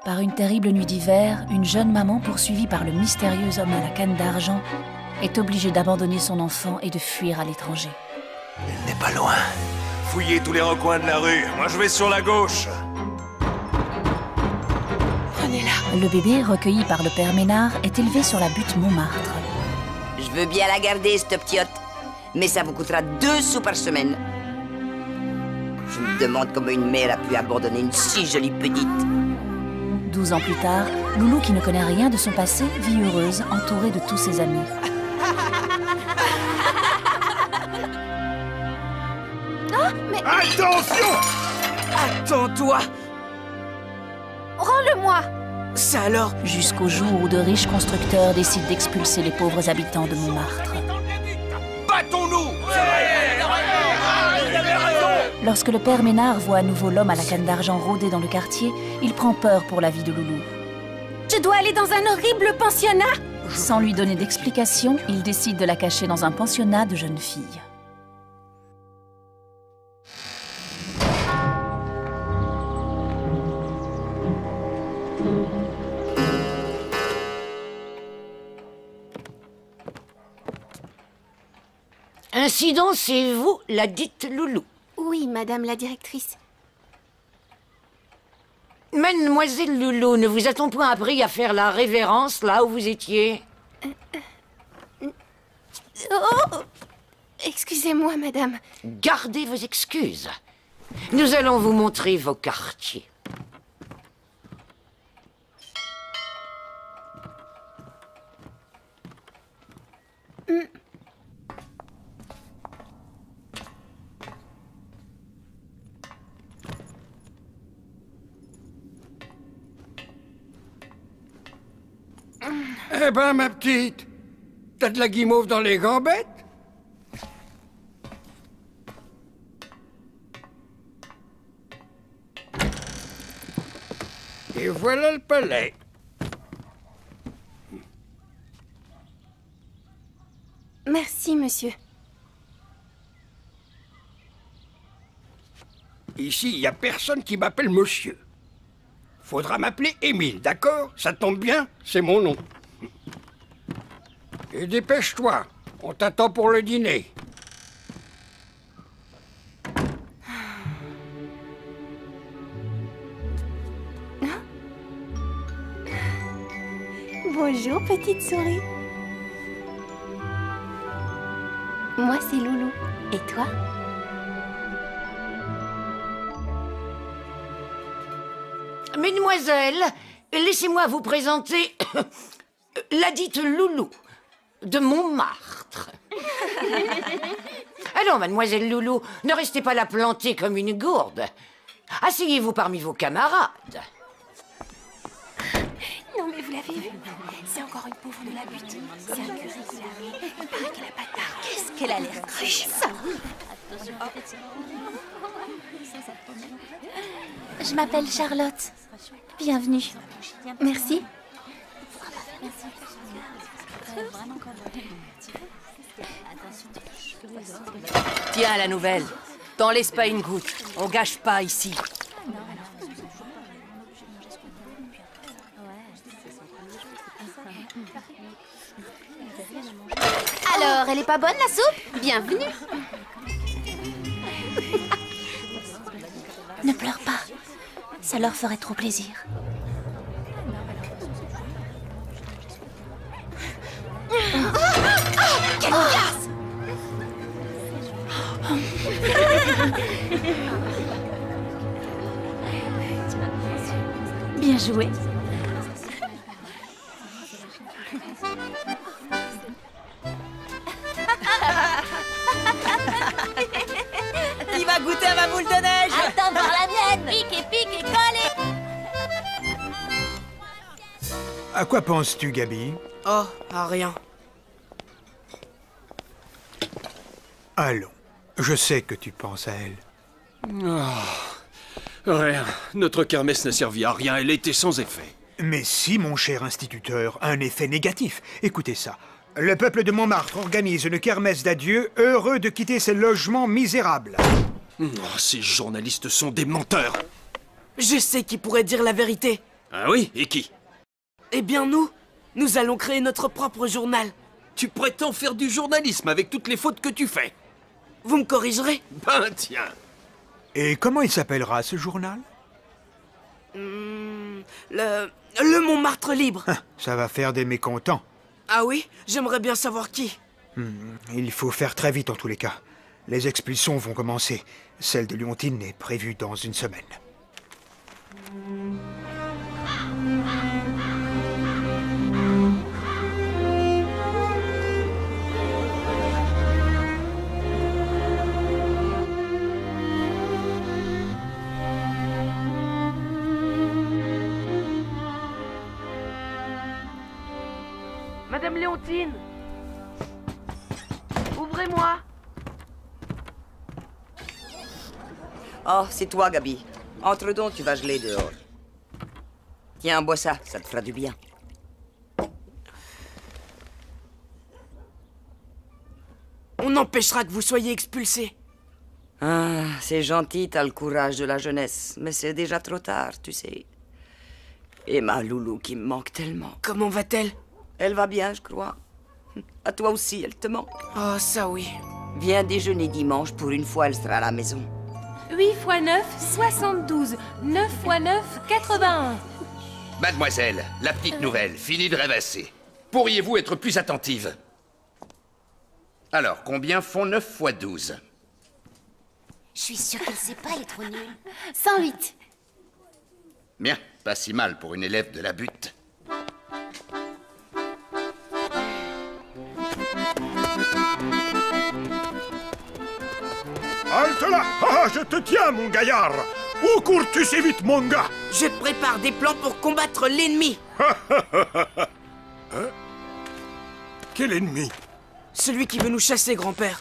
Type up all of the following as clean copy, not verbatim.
Par une terrible nuit d'hiver, une jeune maman poursuivie par le mystérieux homme à la canne d'argent est obligée d'abandonner son enfant et de fuir à l'étranger. Il n'est pas loin. Fouillez tous les recoins de la rue. Moi, je vais sur la gauche. Prenez-la. Le bébé, recueilli par le père Ménard, est élevé sur la butte Montmartre. Je veux bien la garder, cette petite, mais ça vous coûtera 2 sous par semaine. Je me demande comment une mère a pu abandonner une si jolie petite. 12 ans plus tard, Loulou, qui ne connaît rien de son passé, vit heureuse, entourée de tous ses amis. Oh, mais... Attention! Attends-toi! Rends-le-moi! Ça alors? Jusqu'au jour où de riches constructeurs décident d'expulser les pauvres habitants de Montmartre. Battons-nous! Lorsque le père Ménard voit à nouveau l'homme à la canne d'argent rôder dans le quartier, il prend peur pour la vie de Loulou. Je dois aller dans un horrible pensionnat! Sans lui donner d'explication, il décide de la cacher dans un pensionnat de jeunes filles. Ainsi donc, c'est vous, la dite Loulou. Oui, madame la directrice. Mademoiselle Loulou, ne vous a-t-on point appris à faire la révérence là où vous étiez? Oh! Excusez-moi, madame. Gardez vos excuses. Nous allons vous montrer vos quartiers. Eh ben, ma petite, t'as de la guimauve dans les gambettes? Et voilà le palais. Merci, monsieur. Ici, il n'y a personne qui m'appelle monsieur. Faudra m'appeler Émile, d'accord? Ça tombe bien, c'est mon nom. Et dépêche-toi, on t'attend pour le dîner. Bonjour, petite souris. Moi, c'est Loulou. Et toi? Mesdemoiselles, laissez-moi vous présenter la dite Loulou de Montmartre. Allons, mademoiselle Loulou, ne restez pas là plantée comme une gourde. Asseyez-vous parmi vos camarades. Non, mais vous l'avez vu? C'est encore une pauvre de la butte. C'est un curé qui l'a vu. Il paraît qu'elle a pas tard. Qu'est-ce qu'elle a l'air cruche, ça! Je m'appelle Charlotte. Bienvenue. Merci. Tiens, la nouvelle. T'en laisses pas une goutte. On gâche pas ici. Alors, elle est pas bonne, la soupe? Bienvenue. Ne pleure pas. Ça leur ferait trop plaisir. Quelle casse! Bien joué. Qui va goûter à ma boule de neige? Attends voir la mienne. Pique et colle. À quoi penses-tu, Gabi? Oh, à rien. Allons, je sais que tu penses à elle. Rien. Notre kermesse n'a servi à rien. Elle était sans effet. Mais si, mon cher instituteur, un effet négatif. Écoutez ça. Le peuple de Montmartre organise une kermesse d'adieu, heureux de quitter ses logements misérables. Oh, ces journalistes sont des menteurs. Je sais qui pourrait dire la vérité. Ah oui? Et qui? Eh bien nous allons créer notre propre journal. Tu prétends faire du journalisme avec toutes les fautes que tu fais? Vous me corrigerez? Ben tiens. Et comment il s'appellera, ce journal? Le Montmartre libre. Ça va faire des mécontents. Ah oui? J'aimerais bien savoir qui. Il faut faire très vite en tous les cas. Les expulsions vont commencer. Celle de Leontine est prévue dans une semaine. Madame Léontine! Ouvrez-moi! Oh, c'est toi, Gabi. Entre donc, tu vas geler dehors. Tiens, bois ça te fera du bien. On empêchera que vous soyez expulsés. Ah, c'est gentil, t'as le courage de la jeunesse, mais c'est déjà trop tard, tu sais. Et ma loulou qui me manque tellement. Comment va-t-elle? Elle va bien, je crois. À toi aussi, elle te manque. Oh, ça oui. Viens déjeuner dimanche, pour une fois, elle sera à la maison. 8 x 9, 72. 9 x 9, 81. Mademoiselle, la petite nouvelle, fini de rêvasser. Pourriez-vous être plus attentive? Alors, combien font 9 x 12? Je suis sûre qu'elle sait pas, elle est trop nulle. 108. Bien, pas si mal pour une élève de la butte. Halte là! Ah, je te tiens, mon gaillard! Où cours-tu si vite, mon gars? Je prépare des plans pour combattre l'ennemi. Hein? Quel ennemi? Celui qui veut nous chasser, grand-père.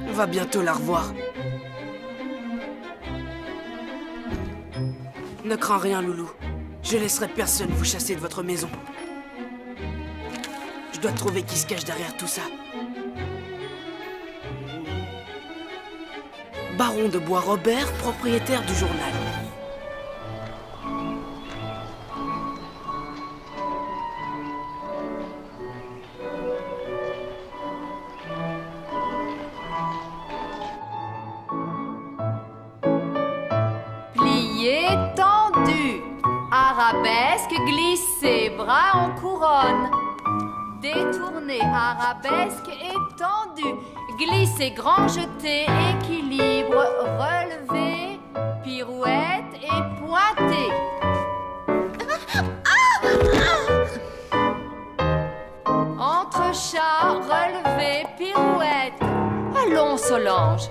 On va bientôt la revoir. Ne crains rien, Loulou. Je laisserai personne vous chasser de votre maison. Je dois trouver qui se cache derrière tout ça. Baron de Bois-Robert, propriétaire du journal. Plié, tendu. Arabesque, glissé, bras en couronne. Détourné, arabesque, étendu. Glissé, grand jeté, équilibre, relevé, pirouette et pointé. Entrechat, relevé, pirouette. Allons, Solange.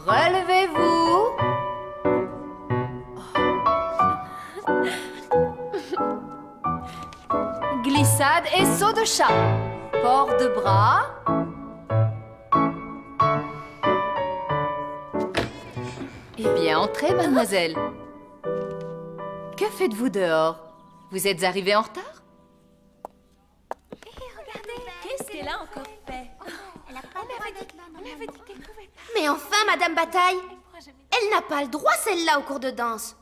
Relevez-vous. Glissade et saut de chat. Port de bras. Eh bien, entrez, mademoiselle. Que faites-vous dehors? Vous êtes arrivée en retard? Qu'est-ce qu'elle a encore fait? On avait dit qu'elle pouvait pas. Mais enfin, Madame Bataille, elle n'a pas le droit, celle-là, au cours de danse.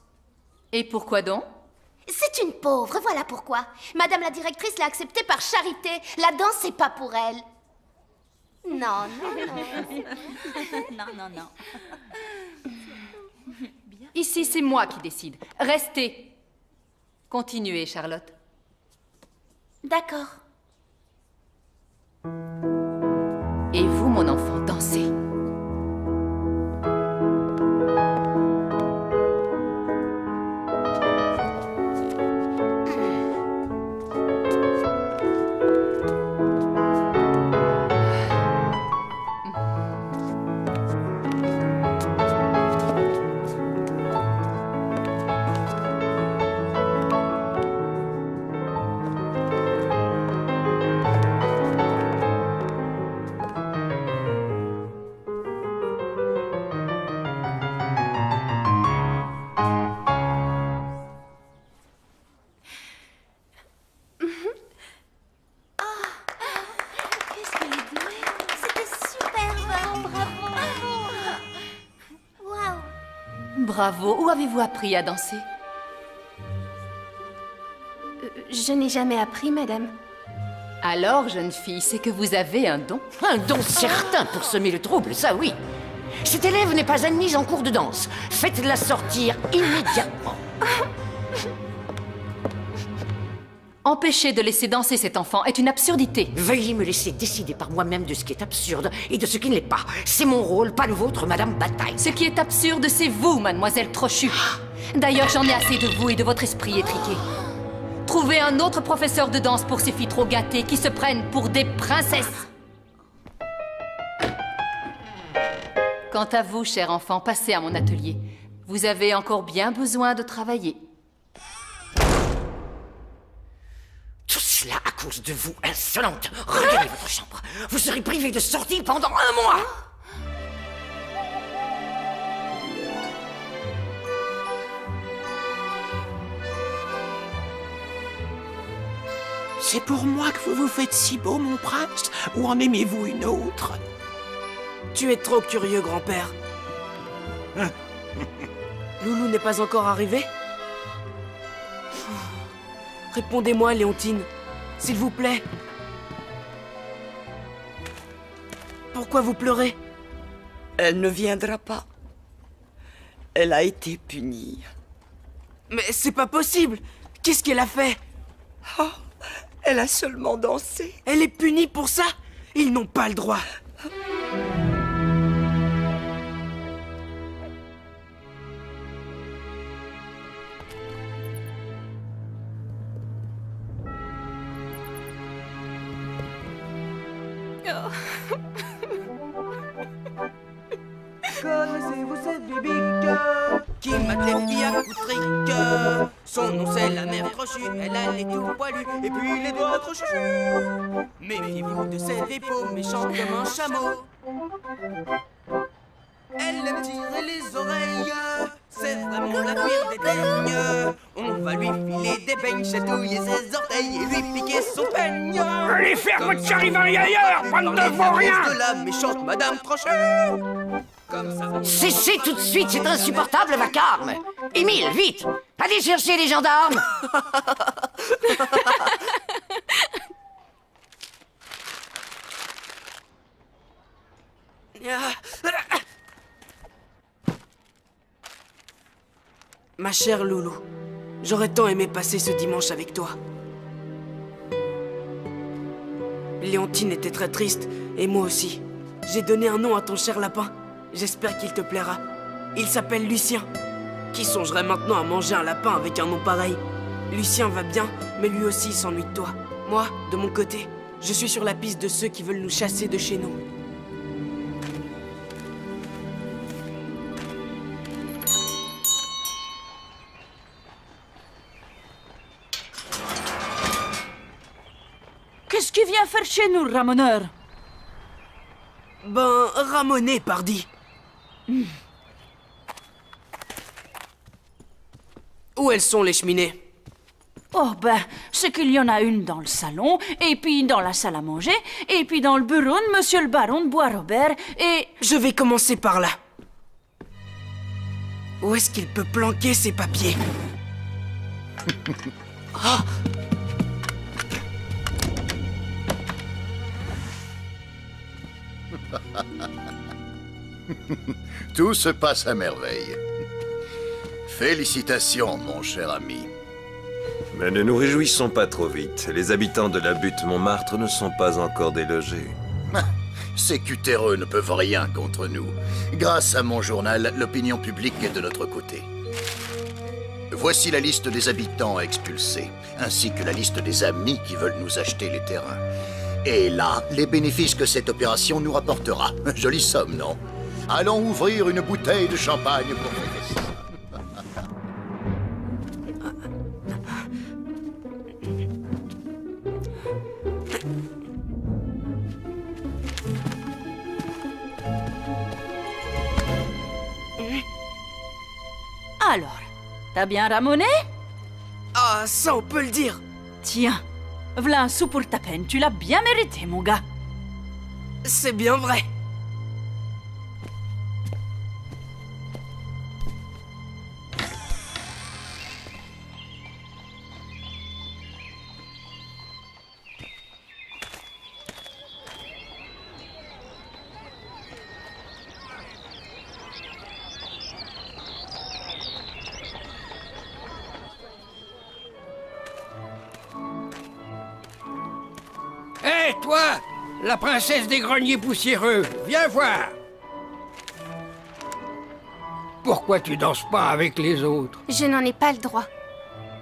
Et pourquoi donc? C'est une pauvre, voilà pourquoi. Madame la directrice l'a acceptée par charité. La danse, c'est pas pour elle. Non, non, non. Non. Ici, c'est moi qui décide. Restez. Continuez, Charlotte. D'accord. Et vous, mon enfant, dansez. Bravo. Où avez-vous appris à danser? Je n'ai jamais appris, madame. Alors, jeune fille, c'est que vous avez un don. Un don certain pour semer le trouble, ça oui. Cette élève n'est pas admise en cours de danse. Faites-la sortir immédiatement. Empêcher de laisser danser cet enfant est une absurdité. Veuillez me laisser décider par moi-même de ce qui est absurde et de ce qui ne l'est pas. C'est mon rôle, pas le vôtre, Madame Bataille. Ce qui est absurde, c'est vous, mademoiselle Trochu. D'ailleurs, j'en ai assez de vous et de votre esprit étriqué. Trouvez un autre professeur de danse pour ces filles trop gâtées qui se prennent pour des princesses. Quant à vous, cher enfant, passez à mon atelier. Vous avez encore bien besoin de travailler. Tout cela à cause de vous, insolente. Regardez votre chambre. Vous serez privée de sortie pendant 1 mois. C'est pour moi que vous vous faites si beau, mon prince, ou en aimez-vous une autre? Tu es trop curieux, grand-père. Loulou n'est pas encore arrivé? Répondez-moi, Léontine, s'il vous plaît. Pourquoi vous pleurez? Elle ne viendra pas. Elle a été punie. Mais c'est pas possible! Qu'est-ce qu'elle a fait? Oh, elle a seulement dansé. Elle est punie pour ça? Ils n'ont pas le droit. Connaissez-vous cette bibique qui mate les filles à coups de trick? Son nom c'est la mère Trochu, elle a les tout poilus et puis les doigts crochus. Méfiez-vous de cette dépôt méchante comme un chameau. Elle aime tirer les oreilles, c'est vraiment la pire des daignes. On va lui filer des beignes, chatouiller ses orteils et lui piquer son peigne. Allez faire votre charivari ailleurs, bande de vauriens! De la méchante Madame Trochu. Cessez tout de suite, c'est insupportable, vacarme. Émile, vite! Allez chercher les gendarmes. Ma chère Loulou, j'aurais tant aimé passer ce dimanche avec toi. Léontine était très triste, et moi aussi. J'ai donné un nom à ton cher lapin. J'espère qu'il te plaira. Il s'appelle Lucien. Qui songerait maintenant à manger un lapin avec un nom pareil? Lucien va bien, mais lui aussi s'ennuie de toi. Moi, de mon côté, je suis sur la piste de ceux qui veulent nous chasser de chez nous. Qu'est-ce qu'il vient faire chez nous, ramoneur? Ben, ramoner, pardi. Où elles sont, les cheminées? Oh ben, c'est qu'il y en a une dans le salon, et puis dans la salle à manger, et puis dans le bureau de monsieur le baron de Bois-Robert, et... Je vais commencer par là. Où est-ce qu'il peut planquer ses papiers? Oh! Tout se passe à merveille. Félicitations, mon cher ami. Mais ne nous réjouissons pas trop vite. Les habitants de la butte Montmartre ne sont pas encore délogés. Ces cutéreux ne peuvent rien contre nous. Grâce à mon journal, l'opinion publique est de notre côté. Voici la liste des habitants à expulser, ainsi que la liste des amis qui veulent nous acheter les terrains. Et là, les bénéfices que cette opération nous rapportera. Jolie somme, non? Allons ouvrir une bouteille de champagne pour fêter ça. Alors, t'as bien ramoné? Ah, ça on peut le dire. Tiens, v'là un sou pour ta peine, tu l'as bien mérité, mon gars. C'est bien vrai. Toi, la princesse des greniers poussiéreux, viens voir. Pourquoi tu danses pas avec les autres? Je n'en ai pas le droit.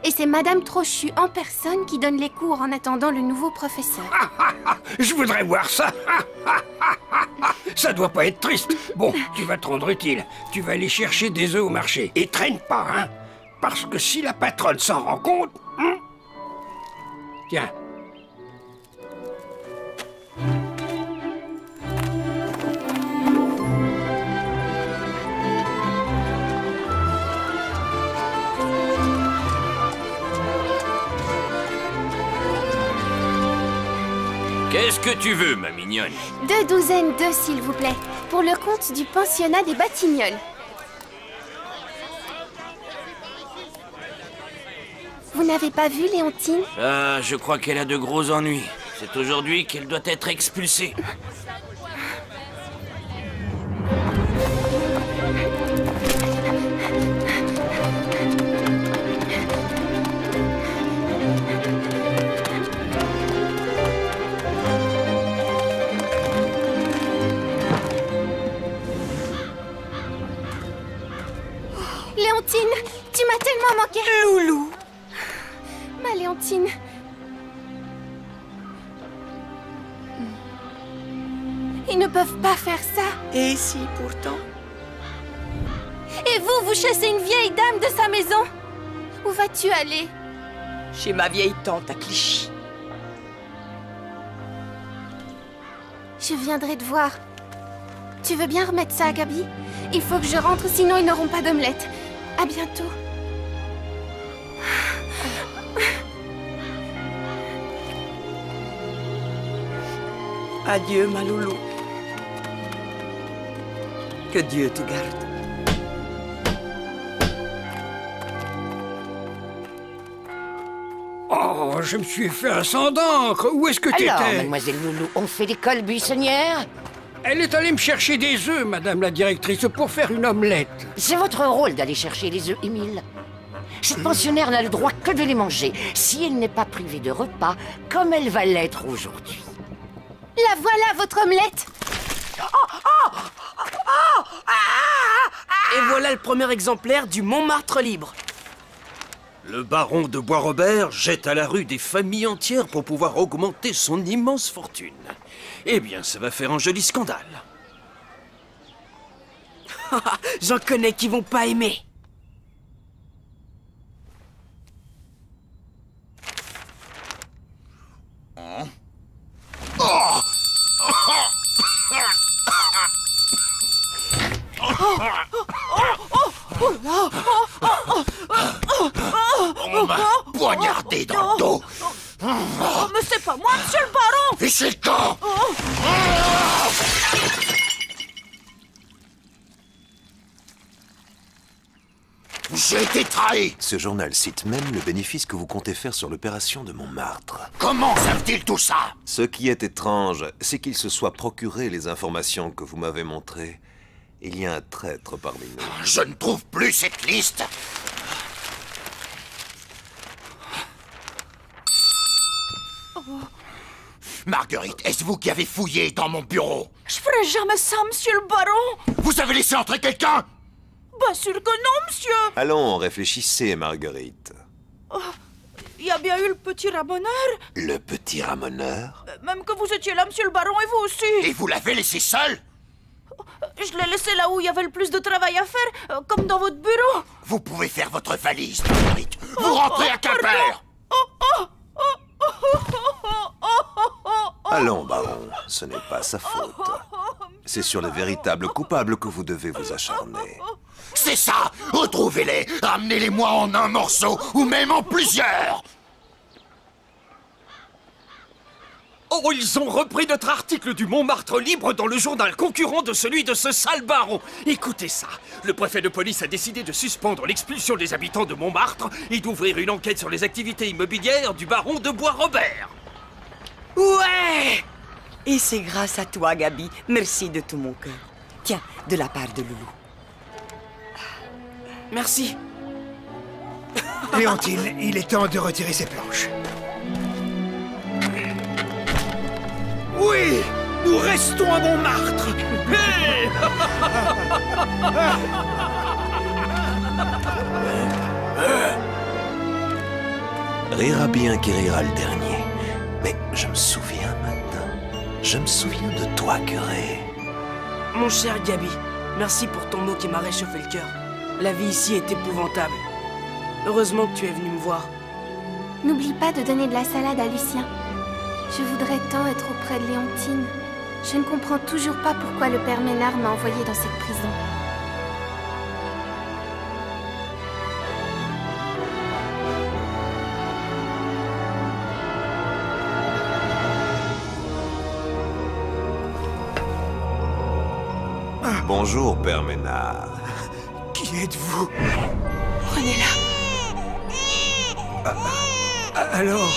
Et c'est Madame Trochu en personne qui donne les cours en attendant le nouveau professeur. Je voudrais voir ça. Ça doit pas être triste. Bon, tu vas te rendre utile. Tu vas aller chercher des œufs au marché. Et traîne pas, hein. Parce que si la patronne s'en rend compte... Hein? Tiens. Qu'est-ce que tu veux, ma mignonne? 2 douzaines d'œufs, s'il vous plaît, pour le compte du pensionnat des Batignolles. Vous n'avez pas vu Léontine? Ah, je crois qu'elle a de gros ennuis. C'est aujourd'hui qu'elle doit être expulsée. Léontine, tu m'as tellement manqué. Loulou. Ma Léontine. Ils ne peuvent pas faire ça. Et si, pourtant? Et vous, vous chassez une vieille dame de sa maison? Où vas-tu aller? Chez ma vieille tante à Clichy. Je viendrai te voir. Tu veux bien remettre ça à Gabi? Il faut que je rentre, sinon ils n'auront pas d'omelette. À bientôt. Adieu, ma loulou. Que Dieu te garde. Oh, je me suis fait un sang d'encre. Où est-ce que t'étais? Alors, mademoiselle Loulou, on fait l'école buissonnière? Elle est allée me chercher des œufs, madame la directrice, pour faire une omelette. C'est votre rôle d'aller chercher les œufs, Émile. Cette pensionnaire n'a le droit que de les manger, si elle n'est pas privée de repas, comme elle va l'être aujourd'hui. La voilà, votre omelette. Et voilà le premier exemplaire du Montmartre libre. Le baron de Bois-Robert jette à la rue des familles entières pour pouvoir augmenter son immense fortune. Eh bien, ça va faire un joli scandale. J'en connais qui vont pas aimer. On m'a poignardé dans le dos. Oh, mais c'est pas moi, monsieur le baron! Et c'est le camp! J'ai été trahi! Ce journal cite même le bénéfice que vous comptez faire sur l'opération de Montmartre. Comment savent-ils tout ça? Ce qui est étrange, c'est qu'il se soit procuré les informations que vous m'avez montrées. Il y a un traître parmi nous. Je ne trouve plus cette liste. Marguerite, est-ce vous qui avez fouillé dans mon bureau? Je ferai jamais ça, monsieur le baron! Vous avez laissé entrer quelqu'un? Bien sûr que non, monsieur! Allons, réfléchissez, Marguerite. Il y a bien eu le petit ramoneur. Le petit ramoneur? Même que vous étiez là, monsieur le baron, et vous aussi. Et vous l'avez laissé seul? Je l'ai laissé là où il y avait le plus de travail à faire, comme dans votre bureau. Vous pouvez faire votre valise, Marguerite. Vous rentrez à Quimper. Allons, baron, ce n'est pas sa faute. C'est sur les véritables coupables que vous devez vous acharner. C'est ça! Retrouvez-les! Ramenez-les-moi en un morceau, ou même en plusieurs! Oh, ils ont repris notre article du Montmartre libre dans le journal concurrent de celui de ce sale baron. Écoutez ça. Le préfet de police a décidé de suspendre l'expulsion des habitants de Montmartre et d'ouvrir une enquête sur les activités immobilières du baron de Bois-Robert. Ouais! Et c'est grâce à toi, Gabi. Merci de tout mon cœur. Tiens, de la part de Loulou. Merci. Léontine, il est temps de retirer ces planches. Oui, nous restons à Montmartre. Hé Rira bien qui rira le dernier. Mais je me souviens maintenant. Je me souviens de toi, curé. Mon cher Gabi, merci pour ton mot qui m'a réchauffé le cœur. La vie ici est épouvantable. Heureusement que tu es venu me voir. N'oublie pas de donner de la salade à Lucien. Je voudrais tant être auprès de Léontine. Je ne comprends toujours pas pourquoi le père Ménard m'a envoyé dans cette prison. Bonjour, père Ménard. Qui êtes-vous? Prenez-la. Alors?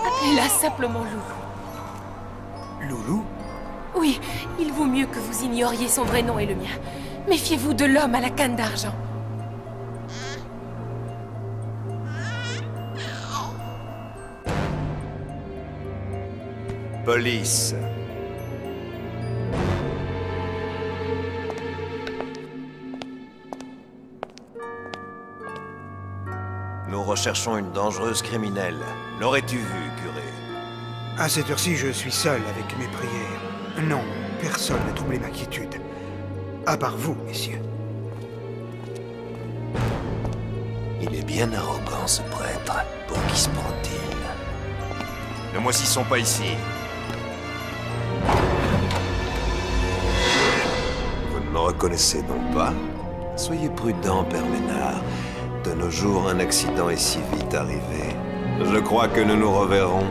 Appelez-la simplement Loulou. Loulou? Oui, il vaut mieux que vous ignoriez son vrai nom et le mien. Méfiez-vous de l'homme à la canne d'argent. Police. Nous recherchons une dangereuse criminelle. L'aurais-tu vue, curé? À cette heure-ci, je suis seul avec mes prières. Non, personne n'a troublé ma quiétude. À part vous, messieurs. Il est bien arrogant, ce prêtre. Pour qui se prend-il? Ne moississons pas ici. Vous ne me reconnaissez donc pas? Soyez prudent, père Ménard. De nos jours, un accident est si vite arrivé. Je crois que nous nous reverrons.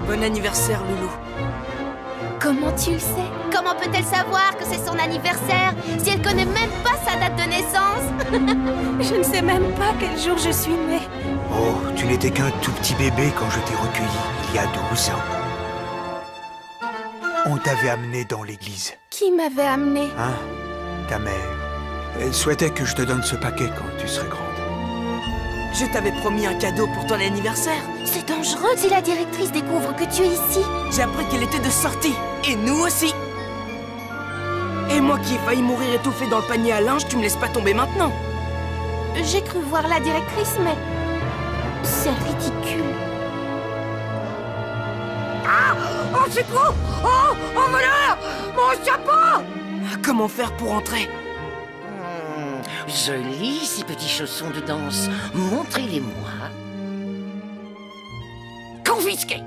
Bon anniversaire, Loulou. Comment tu le sais? Comment peut-elle savoir que c'est son anniversaire si elle connaît même pas sa date de naissance? Je ne sais même pas quel jour je suis née. Oh, tu n'étais qu'un tout petit bébé quand je t'ai recueilli, il y a 12 ans. On t'avait amené dans l'église. Qui m'avait amené? Hein? Ta mère. Elle souhaitait que je te donne ce paquet quand tu serais grande. Je t'avais promis un cadeau pour ton anniversaire. C'est dangereux si la directrice découvre que tu es ici. J'ai appris qu'elle était de sortie. Et nous aussi. Et moi qui ai failli mourir étouffé dans le panier à linge, tu me laisses pas tomber maintenant. J'ai cru voir la directrice, mais... c'est ridicule. Ah! Oh, c'est trop! Oh! Oh, voleur! Mon chapeau! Comment faire pour entrer? Jolis, ces petits chaussons de danse. Montrez-les-moi. Confisqués!